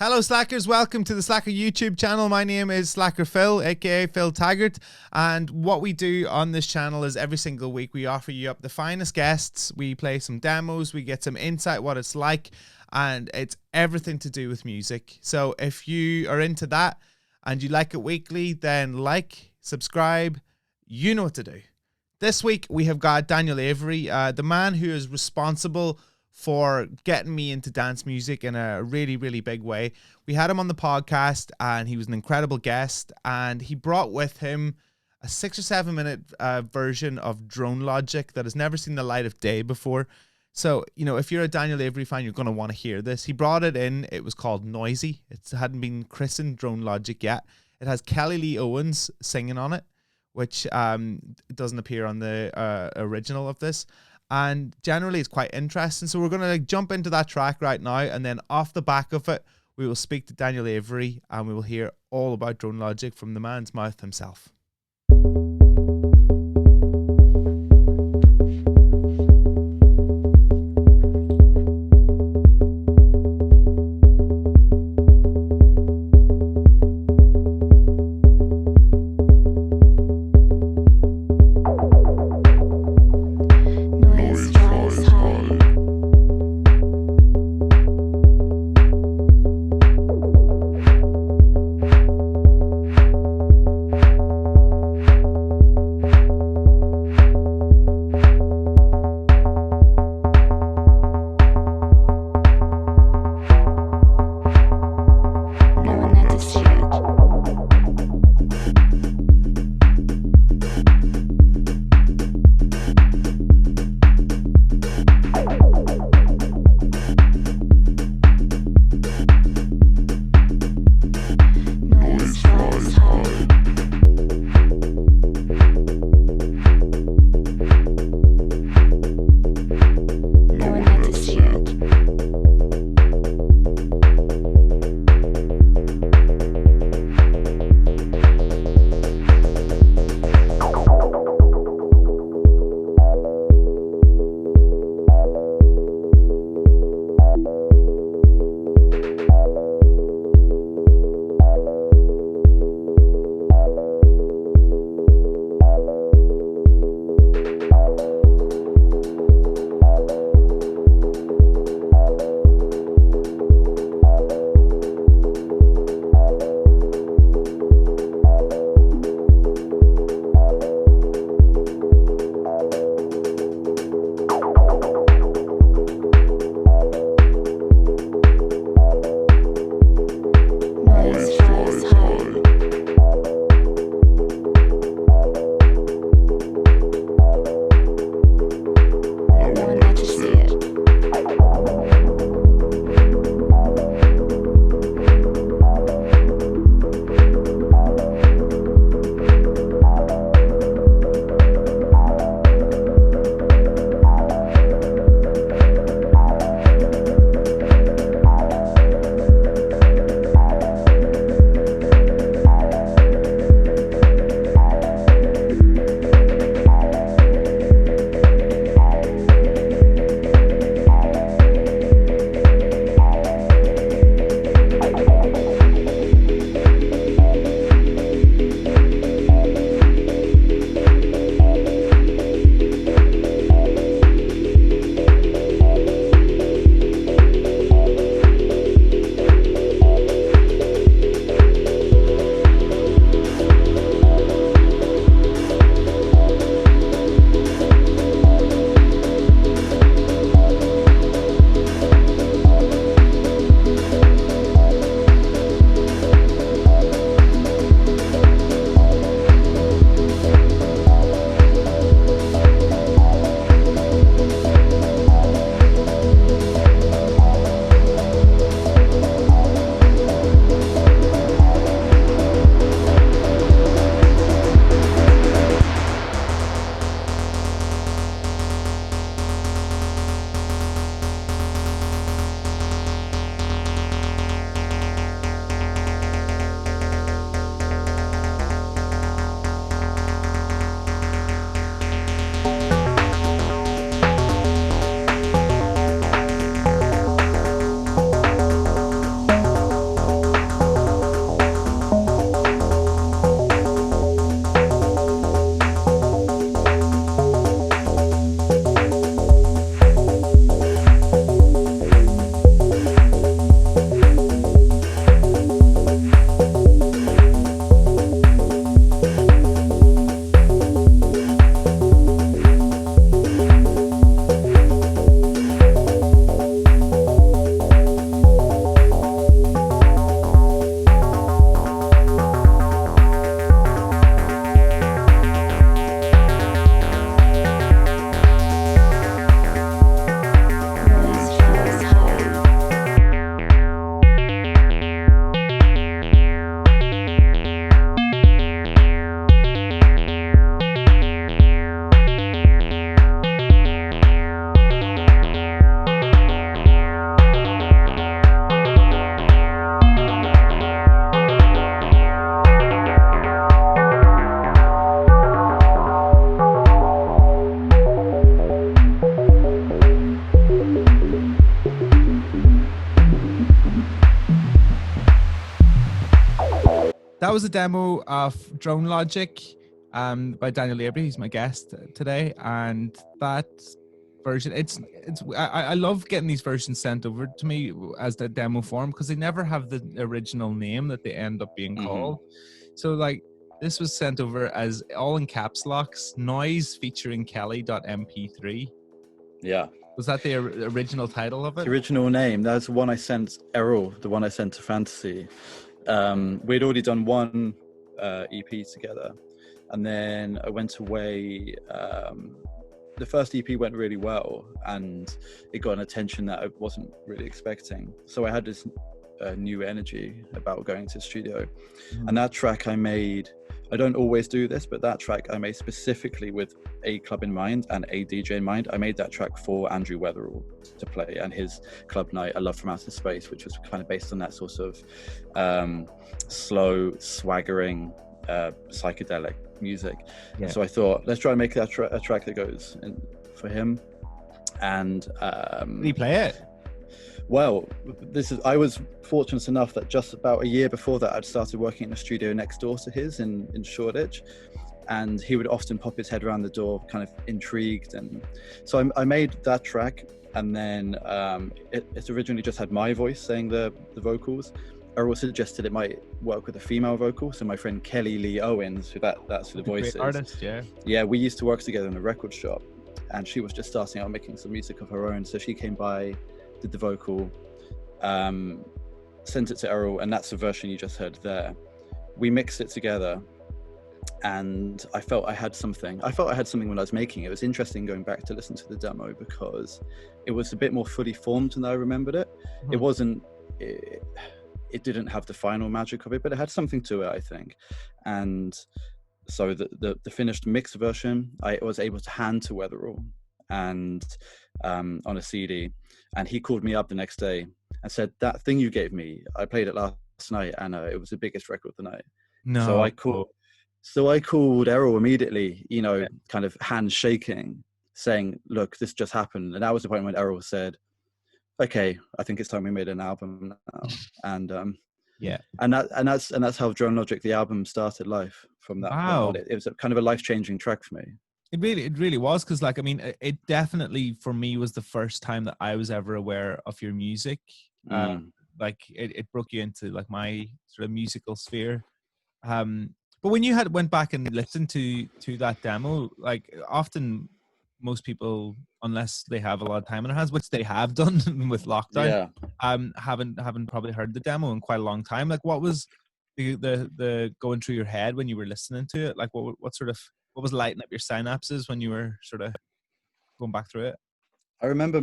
Hello Slackers, welcome to the Slacker YouTube channel. My name is Slacker Phil, aka Phil Taggart, and what we do on this channel is every single week we offer you up the finest guests, we play some demos, we get some insight what it's like, and it's everything to do with music. So if you are into that and you like it weekly, then like, subscribe, you know what to do. This week we have got Daniel Avery, the man who is responsible for getting me into dance music in a really, really big way. We had him on the podcast and he was an incredible guest, and he brought with him a 6 or 7 minute version of Drone Logic that has never seen the light of day before. So, you know, if you're a Daniel Avery fan, you're going to want to hear this. He brought it in. It was called NOISEY. It hadn't been christened Drone Logic yet. It has Kelly Lee Owens singing on it, which doesn't appear on the original of this. And generally it's quite interesting. So we're going to jump into that track right now, and then off the back of it, we will speak to Daniel Avery and we will hear all about Drone Logic from the man's mouth himself. That was a demo of Drone Logic by Daniel Avery. He's my guest today, and that version, I love getting these versions sent over to me as the demo form because they never have the original name that they end up being called. So like this was sent over as all in caps locks, noise featuring Kelly.mp3. Yeah. Was that the original title of it? The original name. That's the one I sent Errol, the one I sent to Fantasy. We'd already done one EP together, and then I went away. The first EP went really well, and it got an attention that I wasn't really expecting. So I had this new energy about going to the studio. And that track I made, I don't always do this, but that track I made specifically with a club in mind and a DJ in mind. I made that track for Andrew Weatherall to play and his club night, A Love from Outer Space, which was kind of based on that sort of slow, swaggering, psychedelic music. Yeah. So I thought, let's try and make that a track that goes in for him. And did he play it? Well, I was fortunate enough that just about a year before that, I'd started working in a studio next door to his in Shoreditch, and he would often pop his head around the door, kind of intrigued. And so I made that track, and then it originally just had my voice saying the vocals. Errol suggested it might work with a female vocal, so my friend Kelly Lee Owens, who that sort of voice is. Great artist, yeah. Yeah, we used to work together in a record shop, and she was just starting out making some music of her own, so she came by, did the vocal, sent it to Errol, and that's the version you just heard there. We mixed it together, and I felt I had something. When I was making it. It was interesting going back to listen to the demo because it was a bit more fully formed than I remembered it. It wasn't. It didn't have the final magic of it, but it had something to it, I think. And so the finished mixed version, I was able to hand to Weatherall and on a CD. And he called me up the next day and said, that thing you gave me, I played it last night, and it was the biggest record of the night. No. So I called Errol immediately, kind of hands shaking, saying, look, this just happened. And that was the point when Errol said, okay, I think it's time we made an album now. And and that's how Drone Logic, the album, started life from that point on. It was a kind of a life-changing track for me. It really was, because like, I mean, it definitely for me was the first time that I was ever aware of your music. Like it broke you into like my sort of musical sphere. But when you went back and listened to that demo, like often most people, unless they have a lot of time on their hands, which they have done with lockdown, haven't probably heard the demo in quite a long time. Like, what was the going through your head when you were listening to it? Like, what was lighting up your synapses when you were sort of going back through it? I remember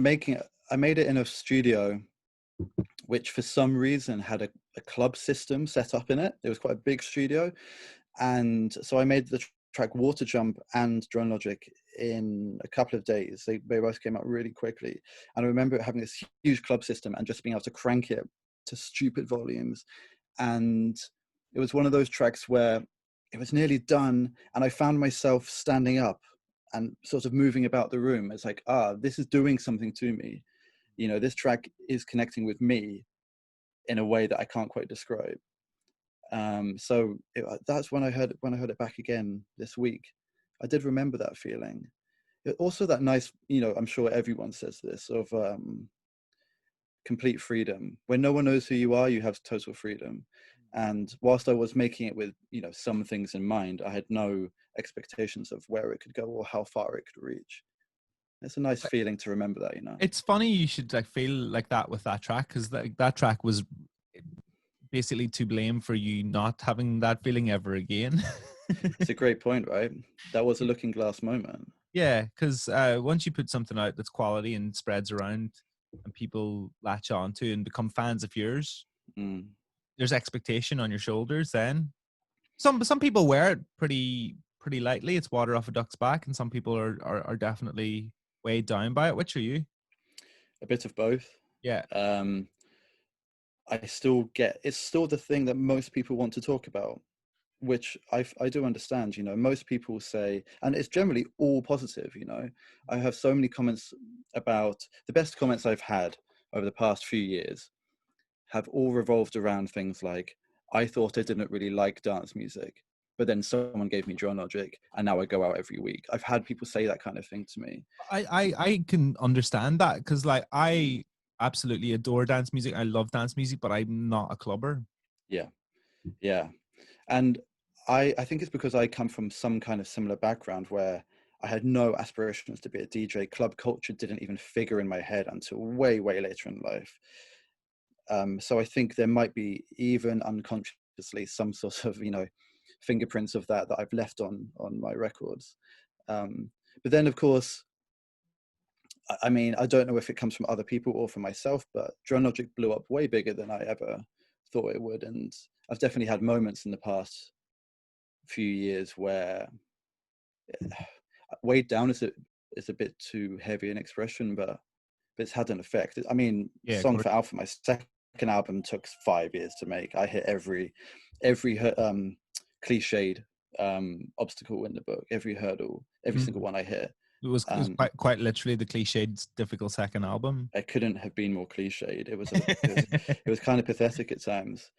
I made it in a studio which for some reason had a club system set up in it. It was quite a big studio. And so I made the track Water Jump and Drone Logic in a couple of days. They both came out really quickly. And I remember having this huge club system and just being able to crank it to stupid volumes. And it was one of those tracks where it was nearly done, and I found myself standing up and sort of moving about the room. It's like, this is doing something to me. This track is connecting with me in a way that I can't quite describe. So that's when I heard it back again this week. I did remember that feeling. Also that nice, I'm sure everyone says this, of complete freedom. When no one knows who you are, you have total freedom. And whilst I was making it with, some things in mind, I had no expectations of where it could go or how far it could reach. It's a nice feeling to remember that, It's funny you should like feel like that with that track, because that track was basically to blame for you not having that feeling ever again. It's a great point, right? That was a looking glass moment. Yeah, because once you put something out that's quality and spreads around and people latch on to and become fans of yours, there's expectation on your shoulders then. Some people wear it pretty lightly. It's water off a duck's back, and some people are definitely weighed down by it. Which are you? A bit of both. Yeah. It's still the thing that most people want to talk about, which I do understand. Most people say, and it's generally all positive. I have so many comments about the best comments I've had over the past few years have all revolved around things like, I thought I didn't really like dance music, but then someone gave me Drum Logic, and now I go out every week. I've had people say that kind of thing to me. I can understand that, because like Mm. I absolutely adore dance music. I love dance music, but I'm not a clubber. Yeah, yeah. And I think it's because I come from some kind of similar background where I had no aspirations to be a DJ. Club culture didn't even figure in my head until way, way later in life. So I think there might be, even unconsciously, some sort of, fingerprints of that I've left on my records. But then, of course, I mean, I don't know if it comes from other people or from myself, but Drone Logic blew up way bigger than I ever thought it would. And I've definitely had moments in the past few years where weighed down is a bit too heavy an expression, but it's had an effect. I mean, Yeah, of Song course. for Alpha, my second album, took 5 years to make. I hit every cliched obstacle in the book, every hurdle, every single Mhm. one I hit. It was quite literally the cliched difficult second album. I couldn't have been more cliched. It was kind of pathetic at times.